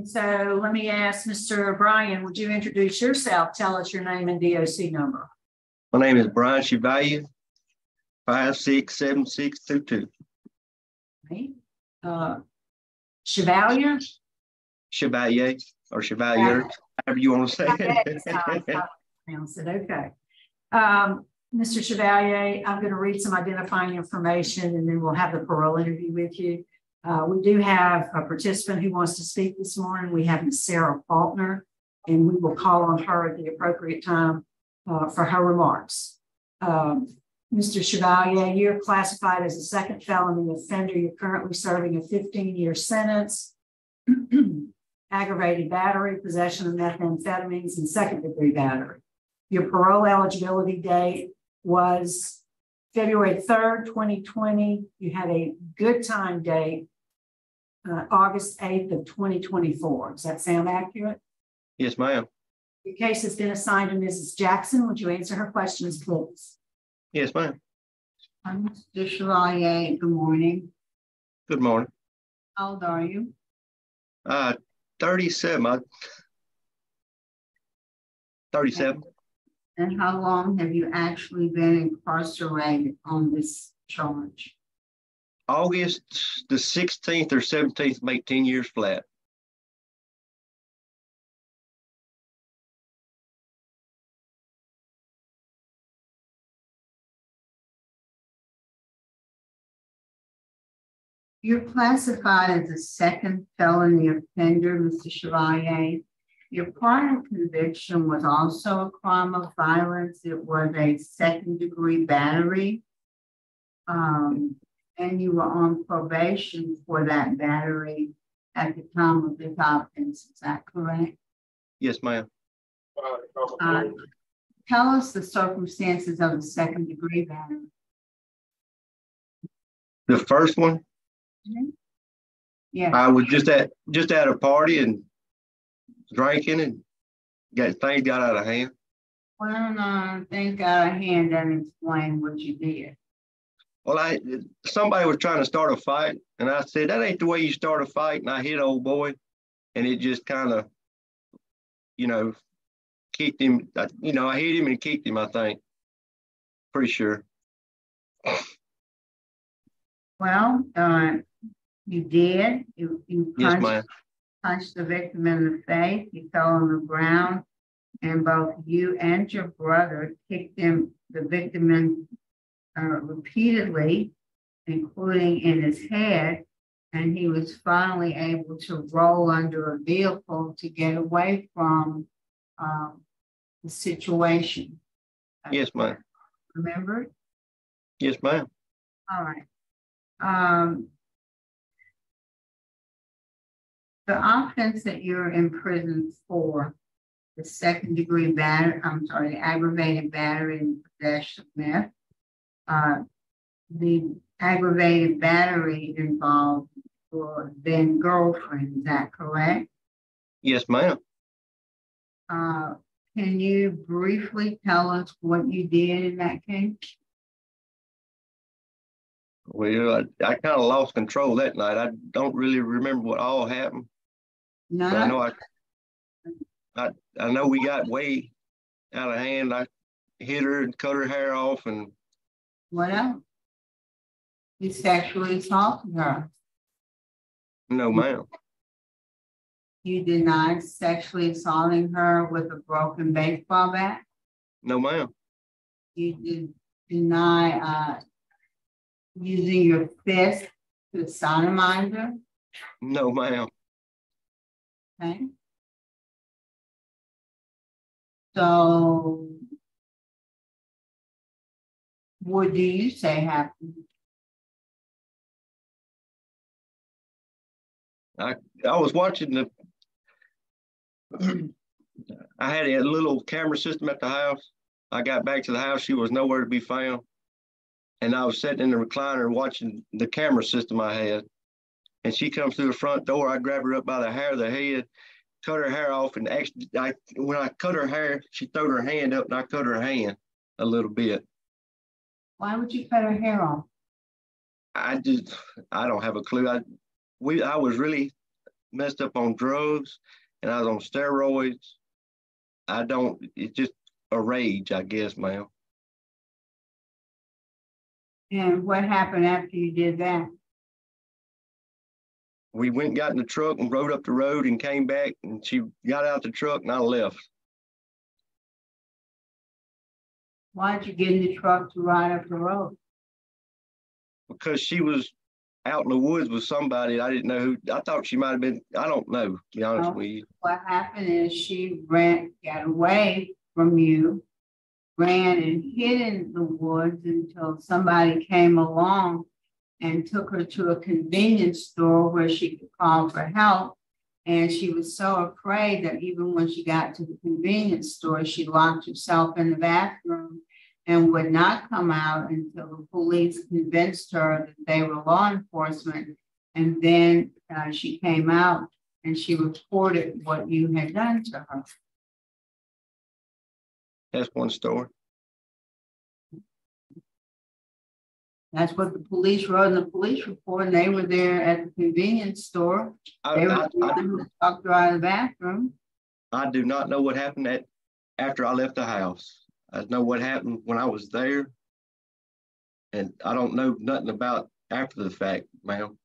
so let me ask Mr. Bryan, would you introduce yourself? Tell us your name and DOC number. My name is Bryan Chevallier, 567622. Right. Chevalier? Chevalier or Chevalier, however you want to say it. Okay. Mr. Chevalier, I'm going to read some identifying information and then we'll have the parole interview with you. We do have a participant who wants to speak this morning. We have Ms. Sarah Faulkner, and we will call on her at the appropriate time for her remarks. Mr. Chevalier, you're classified as a second felony offender. You're currently serving a 15-year sentence, aggravated battery, possession of methamphetamines, and second-degree battery. Your parole eligibility date was February 3rd, 2020. You had a good time date, August 8th of 2024. Does that sound accurate? Yes, ma'am. Your case has been assigned to Mrs. Jackson. Would you answer her questions, please? Yes, ma'am. Mr. Chevallier, good morning. Good morning. How old are you? 37. 37. And how long have you actually been incarcerated on this charge? August the 16th or 17th make 10 years flat. You're classified as a second felony offender, Mr. Chevallier. Your prior conviction was also a crime of violence. It was a second-degree battery. And you were on probation for that battery at the time of this offense. Is that correct? Yes, ma'am. Tell us the circumstances of the second-degree battery. The first one? Mm-hmm. Yeah. I was just at a party and drinking and things got out of hand. Well, things got out of hand and explain what you did. Well, somebody was trying to start a fight, and I said, that ain't the way you start a fight. And I hit old boy, and it just kind of, kicked him. I hit him and kicked him, I think. Pretty sure. Well, you did. You yes, ma'am. Punched the victim in the face. He fell on the ground, and both you and your brother kicked the victim in repeatedly, including in his head, and he was finally able to roll under a vehicle to get away from the situation. Yes, ma'am. Remember? Yes, ma'am. All right. The offense that you're in prison for, the second-degree battery, the aggravated battery and possession of meth. The aggravated battery involved your then girlfriend, is that correct? Yes, ma'am. Can you briefly tell us what you did in that case? Well, I kind of lost control that night. I don't really remember what all happened. No. But I know we got way out of hand. I hit her and cut her hair off and. What else? You sexually assaulted her. No, ma'am. You denied sexually assaulting her with a broken baseball bat? No, ma'am. You did deny using your fist to sodomize her? No, ma'am. Okay. So, what do you say happened? I was watching I had a little camera system at the house. I got back to the house. She was nowhere to be found. And I was sitting in the recliner watching the camera system I had. And she comes through the front door. I grab her up by the hair of the head, cut her hair off. And actually, when I cut her hair, she threw her hand up and I cut her hand a little bit. Why would you cut her hair off? I don't have a clue. I was really messed up on drugs and I was on steroids. It's just a rage, I guess, ma'am. And what happened after you did that? We went and got in the truck and rode up the road and came back, and she got out the truck and I left. Why did you get in the truck to ride up the road? Because she was out in the woods with somebody. I didn't know who. I thought she might have been. I don't know, to be honest with you. What happened is she got away from you, ran and hid in the woods until somebody came along and took her to a convenience store where she could call for help. And she was so afraid that even when she got to the convenience store, she locked herself in the bathroom and would not come out until the police convinced her that they were law enforcement. And then she came out and she reported what you had done to her. That's one story. That's what the police wrote in the police report, and they were there at the convenience store. They were talked her out of the bathroom. I do not know what happened after I left the house. I know what happened when I was there, and I don't know nothing about after the fact, ma'am.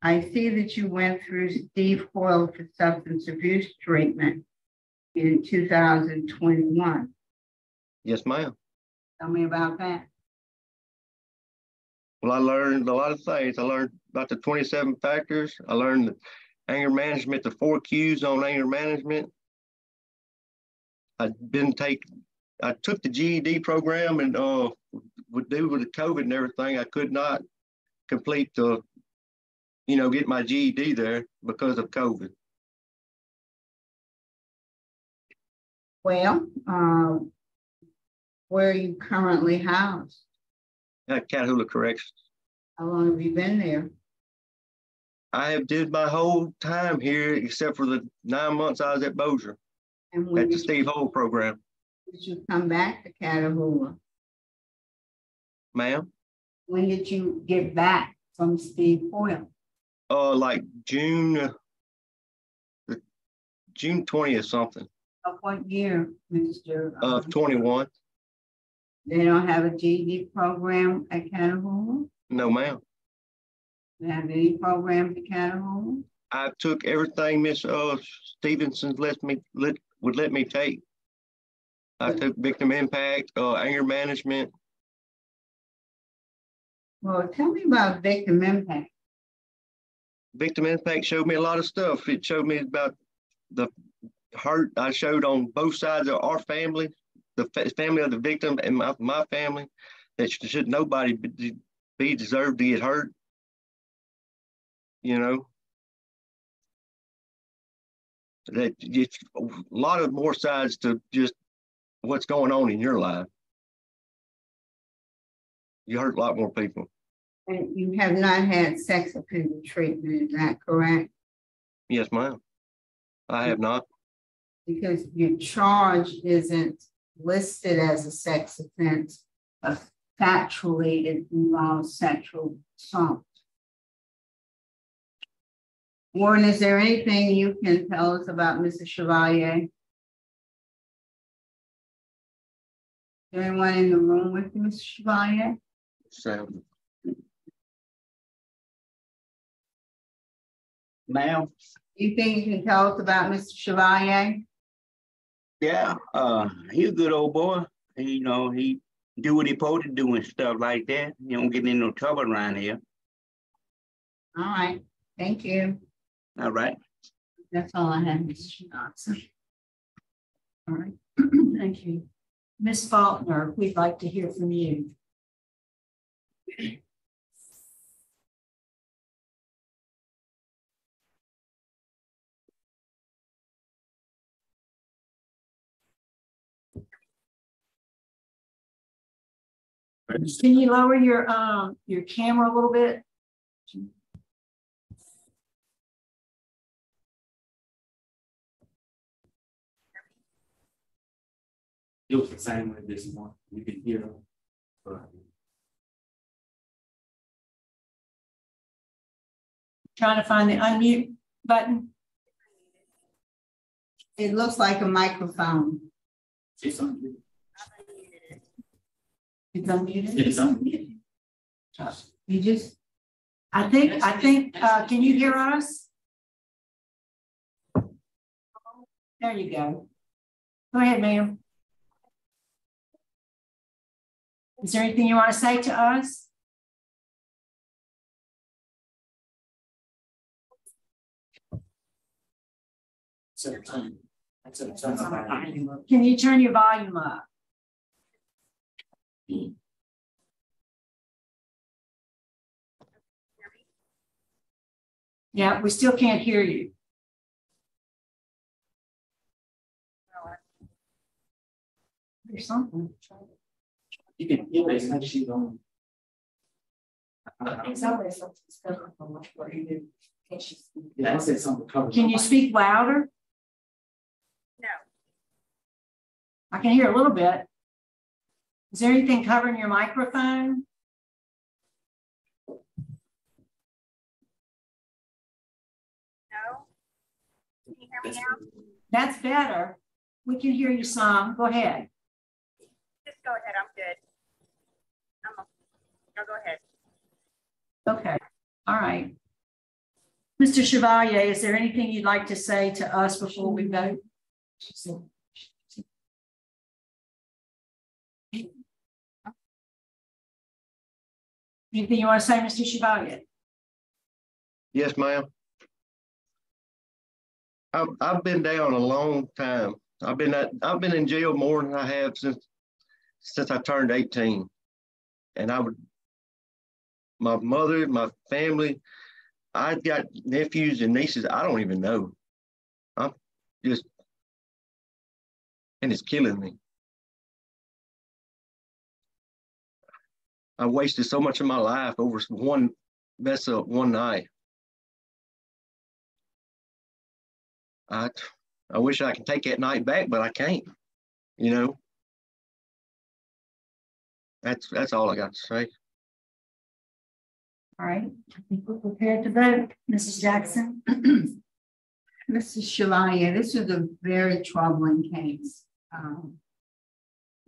I see that you went through Steve Hoyle for substance abuse treatment in 2021. Yes, ma'am. Tell me about that. Well, I learned a lot of things. I learned about the 27 factors. I learned the anger management, the 4 Qs on anger management. I took the GED program, and with the COVID and everything, I could not complete get my GED there because of COVID. Well, where are you currently housed? At Catahoula Corrections. How long have you been there? I have did my whole time here except for the 9 months I was at Bossier at the Steve Hoyle program. Did you come back to Catahoula? Ma'am? When did you get back from Steve Hoyle? Like June 20th something. Of what year, Mr. Of 21. They don't have a GED program at Catahoula? No, ma'am. They have any programs at Catahoula? I took everything Miss Stevenson would let me take. I took victim impact, anger management. Well, tell me about victim impact. Victim impact showed me a lot of stuff. It showed me about the hurt I showed on both sides of our family, the family of the victim and my family, that should nobody be deserved to get hurt. You know, that it's a lot of more sides to just what's going on in your life. You hurt a lot more people. And you have not had sex offender treatment, is that correct? Yes, ma'am. I have not. Because your charge isn't listed as a sex offense, but factually it involves sexual assault. Warren, is there anything you can tell us about Mrs. Chevallier? Is there anyone in the room with you, Mrs. Chevallier? So, ma'am? You think you can tell us about Mr. Chevallier? Yeah, he's a good old boy. He do what he supposed to do and stuff like that. He don't get in no trouble around here. All right, thank you. All right. That's all I have, Mr. Johnson. All right, thank you. Ms. Faulkner, we'd like to hear from you. Can you lower your camera a little bit? It was the same way this morning. You can hear them. Trying to find the unmute button. It looks like a microphone. She's on. It's unmuted. It's unmuted. You just, I think, can you hear us? There you go. Go ahead, ma'am. Is there anything you want to say to us? Can Can you turn your volume up? Yeah, we still can't hear you. There's something. You can hear it like she's on. Yeah, I said something covered. Can you speak louder? No. I can hear a little bit. Is there anything covering your microphone? No. Can you hear me now? That's better. We can hear you some. Go ahead. Just go ahead. I'm good. No, go ahead. Okay. All right. Mr. Chevallier, is there anything you'd like to say to us before we vote? Anything you want to say, Mr. Chevallier? Yes, ma'am. I've been down a long time. I've been in jail more than I have since I turned 18. And my mother, my family, I've got nephews and nieces I don't even know. I'm just, and it's killing me. I wasted so much of my life over one mess up one night. I wish I could take that night back, but I can't, you know. That's all I got to say. All right. I think we're prepared to vote. Mrs. Jackson? Mrs. Chevallier, this is a very troubling case.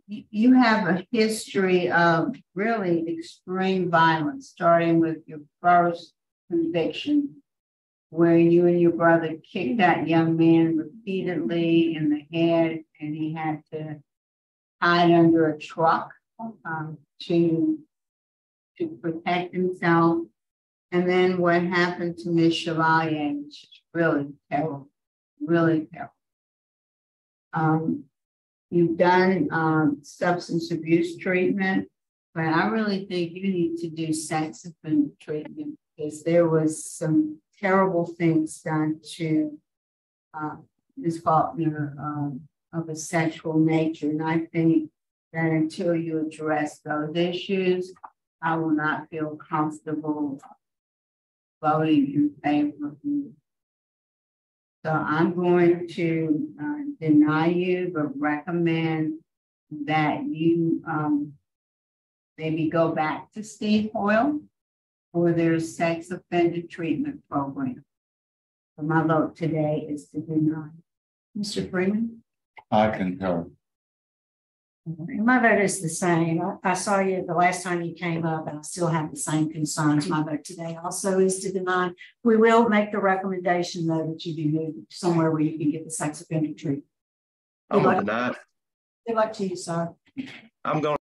You have a history of really extreme violence, starting with your first conviction, where you and your brother kicked that young man repeatedly in the head, and he had to hide under a truck to protect himself. And then what happened to Ms. Chevallier, which is really terrible, really terrible. You've done substance abuse treatment, but I really think you need to do sex offender treatment, because there was some terrible things done to Ms. Faulkner of a sexual nature. And I think that until you address those issues, I will not feel comfortable voting in favor of you. So I'm going to deny you, but recommend that you maybe go back to Steve Hoyle for their sex offender treatment program. So my vote today is to deny. Mr. Freeman? I concur. My vote is the same. I saw you the last time you came up, and I still have the same concerns. My vote today also is to deny. We will make the recommendation, though, that you be moved somewhere where you can get the sex offender treatment. I'm gonna deny it. Good luck to you, sir. I'm going